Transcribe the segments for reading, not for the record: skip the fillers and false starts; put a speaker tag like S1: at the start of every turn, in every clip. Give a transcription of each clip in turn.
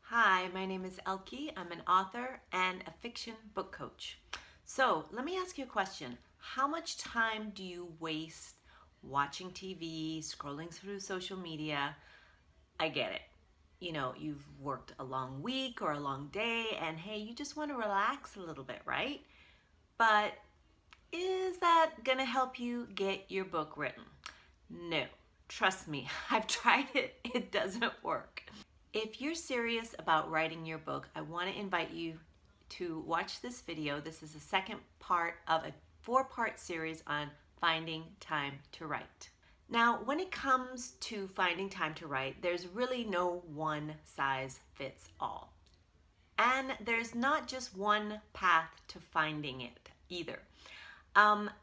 S1: Hi, my name is Elke. I'm an author and a fiction book coach. So let me ask you a question. How much time do you waste watching TV, scrolling through social media? I get it. You've worked a long week or a long day and hey, you just want to relax a little bit, right? But is that going to help you get your book written? No, trust me, I've tried it. It doesn't work. If you're serious about writing your book, I want to invite you to watch this video. This is the second part of a 4-part series on finding time to write. Now, when it comes to finding time to write, there's really no one size fits all. And there's not just one path to finding it either.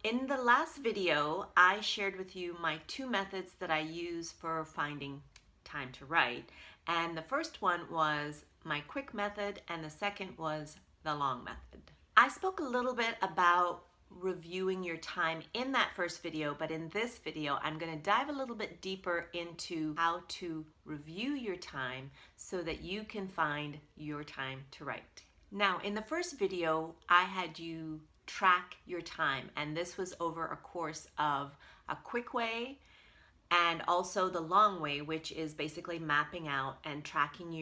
S1: In the last video, I shared with you my 2 methods that I use for finding time to write. And the first one was my quick method and the second was the long method. I spoke a little bit about reviewing your time in that first video, but in this video I'm going to dive a little bit deeper into how to review your time so that you can find your time to write. Now, in the first video I had you track your time, and this was over a course of a quick way and also the long way, which is basically mapping out and tracking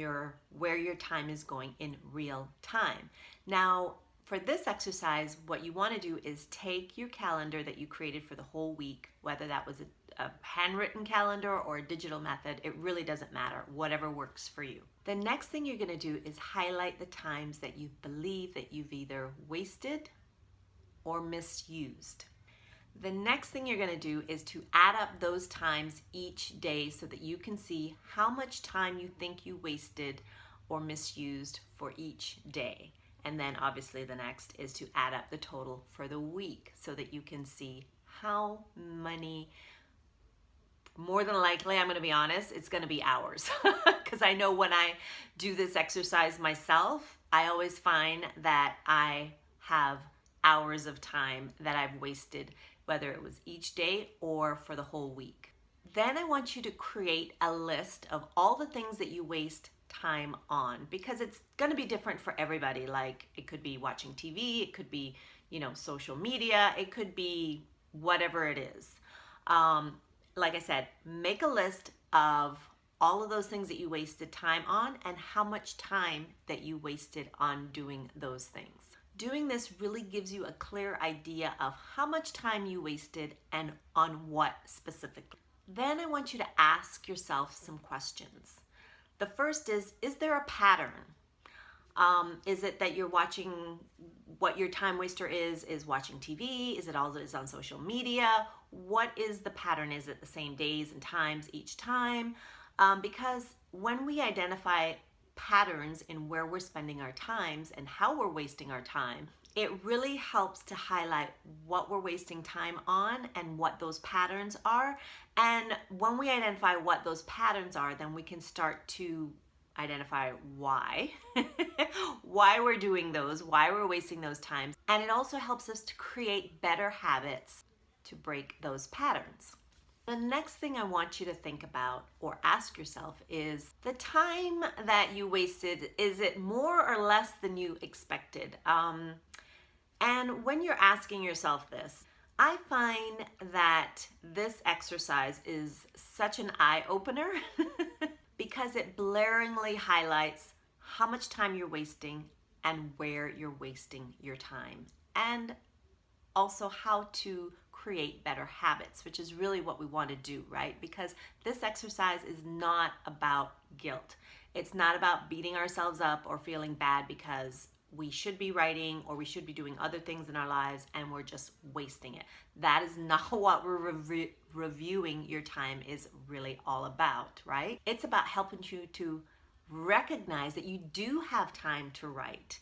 S1: where your time is going in real time. Now, for this exercise, what you want to do is take your calendar that you created for the whole week, whether that was a handwritten calendar or a digital method, it really doesn't matter, whatever works for you. The next thing you're going to do is highlight the times that you believe that you've either wasted or misused. The next thing you're going to do is to add up those times each day so that you can see how much time you think you wasted or misused for each day. And then obviously the next is to add up the total for the week so that you can see how many, more than likely, I'm going to be honest, it's going to be hours. Because I know when I do this exercise myself, I always find that I have hours of time that I've wasted, whether it was each day or for the whole week. Then I want you to create a list of all the things that you waste time on, because it's going to be different for everybody. Like, it could be watching TV, it could be, social media, it could be whatever it is. Like I said, make a list of all of those things that you wasted time on and how much time that you wasted on doing those things. Doing this really gives you a clear idea of how much time you wasted and on what specifically. Then I want you to ask yourself some questions. The first is there a pattern? Is it that you're watching, what your time waster is watching TV? Is it always on social media? What is the pattern? Is it the same days and times each time? Because when we identify patterns in where we're spending our times and how we're wasting our time, it really helps to highlight what we're wasting time on and what those patterns are. And when we identify what those patterns are, then we can start to identify why, why we're doing those, why we're wasting those times. And it also helps us to create better habits to break those patterns. The next thing I want you to think about or ask yourself is the time that you wasted, is it more or less than you expected? And when you're asking yourself this, I find that this exercise is such an eye-opener because it blaringly highlights how much time you're wasting and where you're wasting your time, and also how to create better habits, which is really what we want to do, right? Because this exercise is not about guilt. It's not about beating ourselves up or feeling bad because we should be writing or we should be doing other things in our lives and we're just wasting it. That is not what we're reviewing your time is really all about, right? It's about helping you to recognize that you do have time to write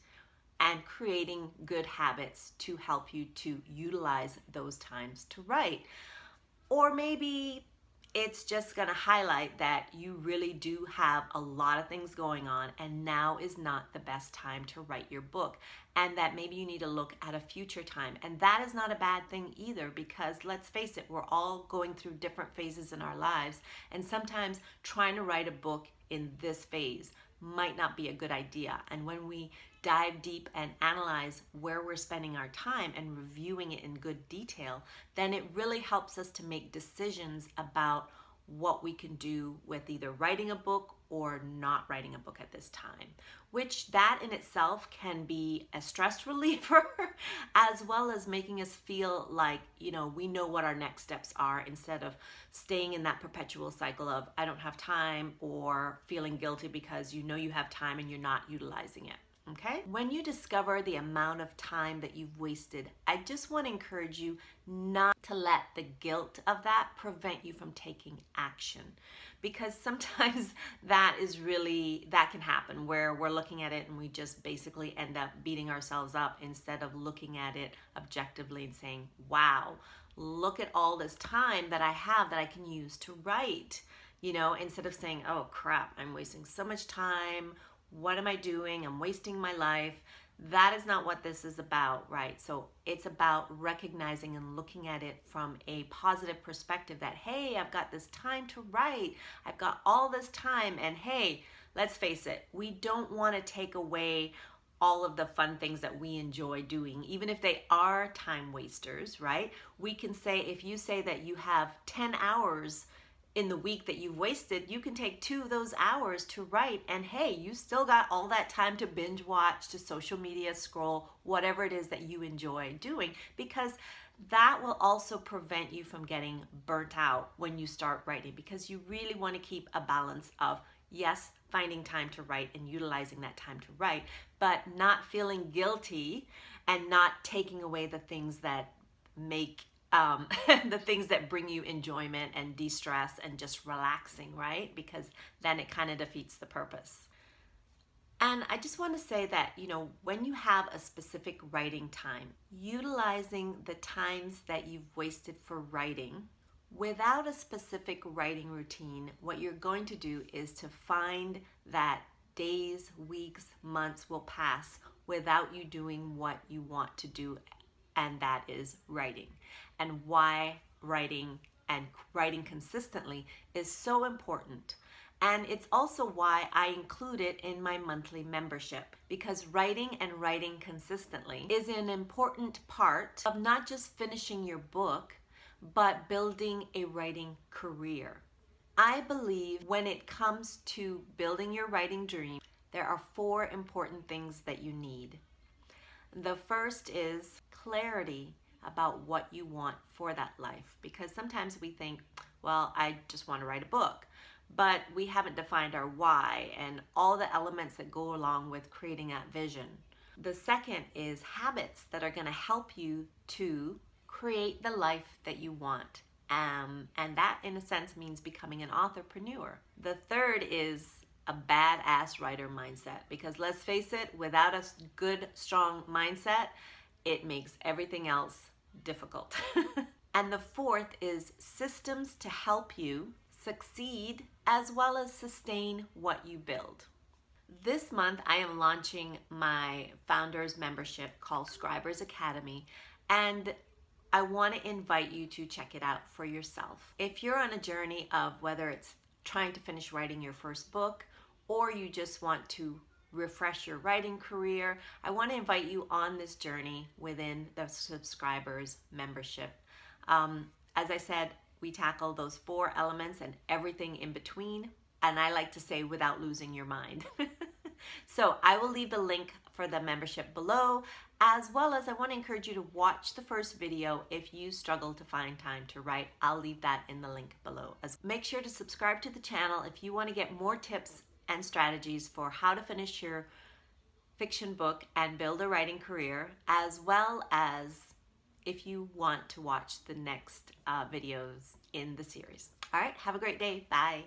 S1: and creating good habits to help you to utilize those times to write. Or maybe it's just gonna highlight that you really do have a lot of things going on and now is not the best time to write your book, and that maybe you need to look at a future time. And that is not a bad thing either, because let's face it, we're all going through different phases in our lives, and sometimes trying to write a book in this phase might not be a good idea. And when we dive deep and analyze where we're spending our time and reviewing it in good detail, then it really helps us to make decisions about what we can do with either writing a book or not writing a book at this time, which that in itself can be a stress reliever as well as making us feel like, we know what our next steps are instead of staying in that perpetual cycle of I don't have time or feeling guilty because you have time and you're not utilizing it. Okay? When you discover the amount of time that you've wasted, I just want to encourage you not to let the guilt of that prevent you from taking action. Because sometimes that can happen where we're looking at it and we just basically end up beating ourselves up instead of looking at it objectively and saying, wow, look at all this time that I have that I can use to write. Instead of saying, oh crap, I'm wasting so much time. What am I doing? I'm wasting my life. That is not what this is about, right? So it's about recognizing and looking at it from a positive perspective that, hey, I've got this time to write. I've got all this time. And hey, let's face it, we don't want to take away all of the fun things that we enjoy doing, even if they are time wasters, right? We can say, if you say that you have 10 hours in the week that you've wasted, you can take 2 of those hours to write, and hey, you still got all that time to binge watch, to social media scroll, whatever it is that you enjoy doing, because that will also prevent you from getting burnt out when you start writing, because you really want to keep a balance of, yes, finding time to write and utilizing that time to write, but not feeling guilty and not taking away the things that make the things that bring you enjoyment and de-stress and just relaxing, right? Because then it kind of defeats the purpose. And I just want to say that, when you have a specific writing time, utilizing the times that you've wasted for writing without a specific writing routine, what you're going to do is to find that days, weeks, months will pass without you doing what you want to do, and that is writing. And why writing and writing consistently is so important. And it's also why I include it in my monthly membership, because writing and writing consistently is an important part of not just finishing your book, but building a writing career. I believe when it comes to building your writing dream, there are 4 important things that you need. The first is clarity about what you want for that life, because sometimes we think, well, I just want to write a book, but we haven't defined our why and all the elements that go along with creating that vision. The second is habits that are going to help you to create the life that you want, and that in a sense means becoming an authorpreneur. The third is a badass writer mindset, because let's face it, without a good, strong mindset, it makes everything else difficult. And the fourth is systems to help you succeed as well as sustain what you build. This month, I am launching my founders membership called Scribers Academy, and I want to invite you to check it out for yourself. If you're on a journey of whether it's trying to finish writing your first book or you just want to refresh your writing career, I want to invite you on this journey within the Subscribers membership. As I said, we tackle those 4 elements and everything in between, and I like to say without losing your mind. So I will leave the link for the membership below, as well as I want to encourage you to watch the first video if you struggle to find time to write. I'll leave that in the link below. Make sure to subscribe to the channel if you want to get more tips and strategies for how to finish your fiction book and build a writing career, as well as if you want to watch the next videos in the series. All right, have a great day. Bye.